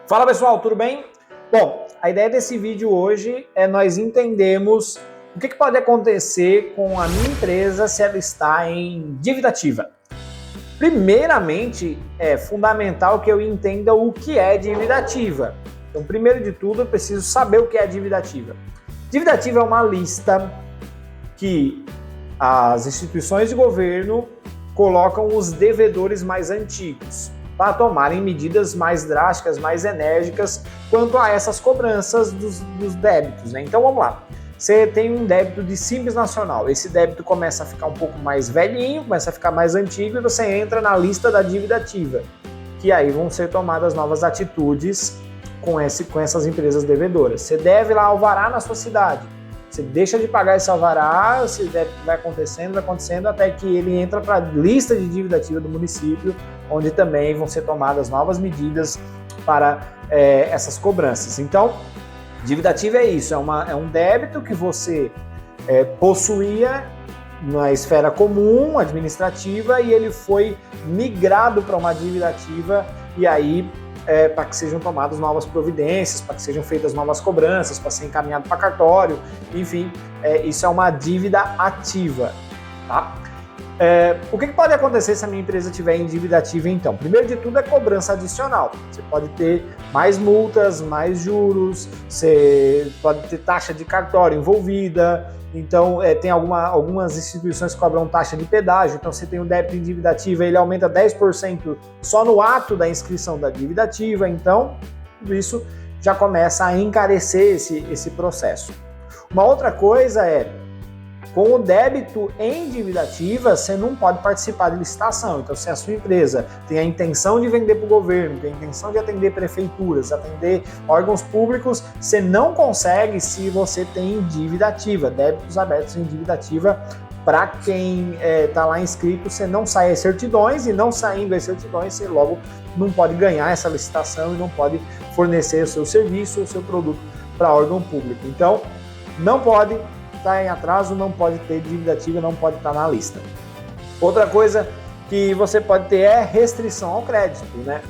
Fala pessoal, tudo bem? Bom, a ideia desse vídeo hoje é nós entendermos o que pode acontecer com a minha empresa se ela está em dívida ativa. Primeiramente, é fundamental que eu entenda o que é dívida ativa. Então, primeiro de tudo, eu preciso saber o que é dívida ativa. Dívida ativa é uma lista que as instituições de governo colocam os devedores mais antigos para tomarem medidas mais drásticas, mais enérgicas quanto a essas cobranças dos débitos, né? Então vamos lá. Você tem um débito de Simples Nacional. Esse débito começa a ficar um pouco mais velhinho, começa a ficar mais antigo e você entra na lista da dívida ativa, que aí vão ser tomadas novas atitudes com essas empresas devedoras. Você deve lá alvará na sua cidade. Você deixa de pagar esse alvará, esse débito vai acontecendo, até que ele entra para a lista de dívida ativa do município, onde também vão ser tomadas novas medidas para essas cobranças. Então, dívida ativa é isso, é um débito que você possuía na esfera comum, administrativa, e ele foi migrado para uma dívida ativa, e aí para que sejam tomadas novas providências, para que sejam feitas novas cobranças, para ser encaminhado para cartório, enfim, isso é uma dívida ativa, tá? O que pode acontecer se a minha empresa estiver em dívida ativa, então? Primeiro de tudo é cobrança adicional. Você pode ter mais multas, mais juros, você pode ter taxa de cartório envolvida, então tem algumas instituições que cobram taxa de pedágio, então você tem um débito em dívida ativa, ele aumenta 10% só no ato da inscrição da dívida ativa, então tudo isso já começa a encarecer esse processo. Uma outra coisa é, com o débito em dívida ativa, você não pode participar de licitação. Então, se a sua empresa tem a intenção de vender para o governo, tem a intenção de atender prefeituras, atender órgãos públicos, você não consegue se você tem dívida ativa, débitos abertos em dívida ativa. Para quem está lá inscrito, você não sai as certidões, e não saindo as certidões, você logo não pode ganhar essa licitação e não pode fornecer o seu serviço ou o seu produto para órgão público. Então, não pode estar em atraso, não pode ter dívida ativa, não pode estar na lista. Outra coisa que você pode ter é restrição ao crédito, né?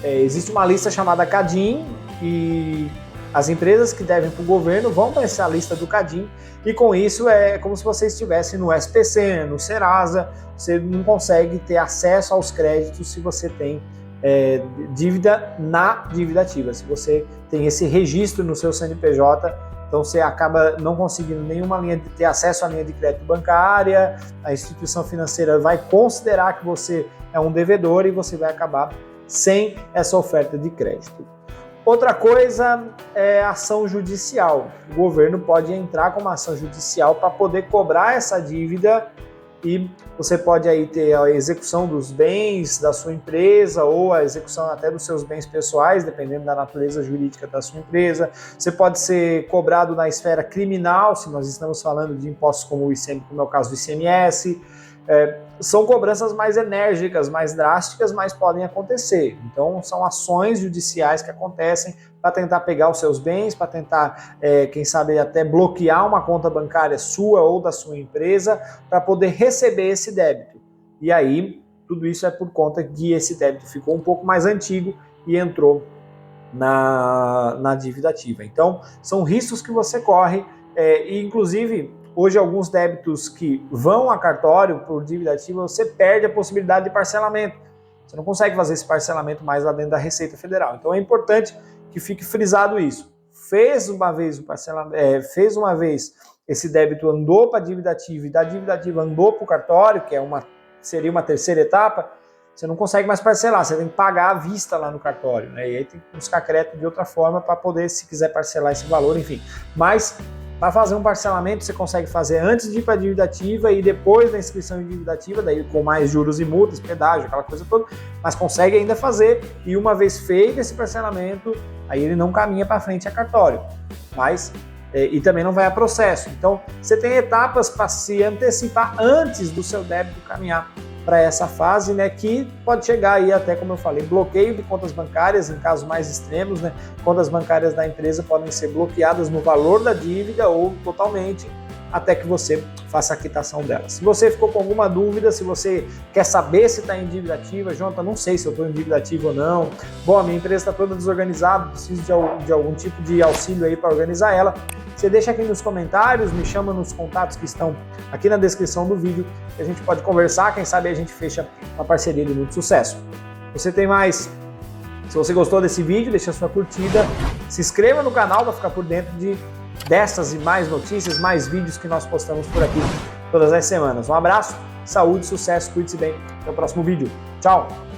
Existe uma lista chamada CADIM e as empresas que devem para o governo vão para essa lista do CADIM, e com isso é como se você estivesse no SPC, no Serasa, você não consegue ter acesso aos créditos se você tem dívida na dívida ativa. Se você tem esse registro no seu CNPJ, então você acaba não conseguindo nenhuma linha de ter acesso à linha de crédito bancária, a instituição financeira vai considerar que você é um devedor e você vai acabar sem essa oferta de crédito. Outra coisa é ação judicial. O governo pode entrar com uma ação judicial para poder cobrar essa dívida, e você pode aí ter a execução dos bens da sua empresa ou a execução até dos seus bens pessoais, dependendo da natureza jurídica da sua empresa. Você pode ser cobrado na esfera criminal, se nós estamos falando de impostos como o ICM, como é o caso do ICMS. São cobranças mais enérgicas, mais drásticas, mas podem acontecer. Então, são ações judiciais que acontecem para tentar pegar os seus bens, para tentar, quem sabe, até bloquear uma conta bancária sua ou da sua empresa para poder receber esse débito. E aí, tudo isso é por conta que esse débito ficou um pouco mais antigo e entrou na dívida ativa. Então, são riscos que você corre, e inclusive hoje, alguns débitos que vão a cartório por dívida ativa, você perde a possibilidade de parcelamento. Você não consegue fazer esse parcelamento mais lá dentro da Receita Federal. Então, é importante que fique frisado isso. Fez uma vez o parcelamento, fez uma vez esse débito, andou para a dívida ativa, e da dívida ativa andou para o cartório, que seria uma terceira etapa, você não consegue mais parcelar, você tem que pagar à vista lá no cartório, né? E aí tem que buscar crédito de outra forma para poder, se quiser parcelar esse valor, enfim. Mas para fazer um parcelamento, você consegue fazer antes de ir para a dívida ativa e depois da inscrição em dívida ativa, daí com mais juros e multas, pedágio, aquela coisa toda, mas consegue ainda fazer, e uma vez feito esse parcelamento, aí ele não caminha para frente a cartório, mas e também não vai a processo. Então, você tem etapas para se antecipar antes do seu débito caminhar para essa fase, né, que pode chegar aí até, como eu falei, bloqueio de contas bancárias em casos mais extremos, né? Contas bancárias da empresa podem ser bloqueadas no valor da dívida ou totalmente, até que você faça a quitação dela. Se você ficou com alguma dúvida, se você quer saber se está em dívida ativa, Jonathan, não sei se eu estou em dívida ativa ou não, bom, a minha empresa está toda desorganizada, preciso de algum tipo de auxílio aí para organizar ela, você deixa aqui nos comentários, me chama nos contatos que estão aqui na descrição do vídeo, que a gente pode conversar, quem sabe a gente fecha uma parceria de muito sucesso. Você tem mais... Se você gostou desse vídeo, deixa a sua curtida, se inscreva no canal para ficar por dentro dessas e mais notícias, mais vídeos que nós postamos por aqui todas as semanas. Um abraço, saúde, sucesso, cuide-se bem. Até o próximo vídeo. Tchau!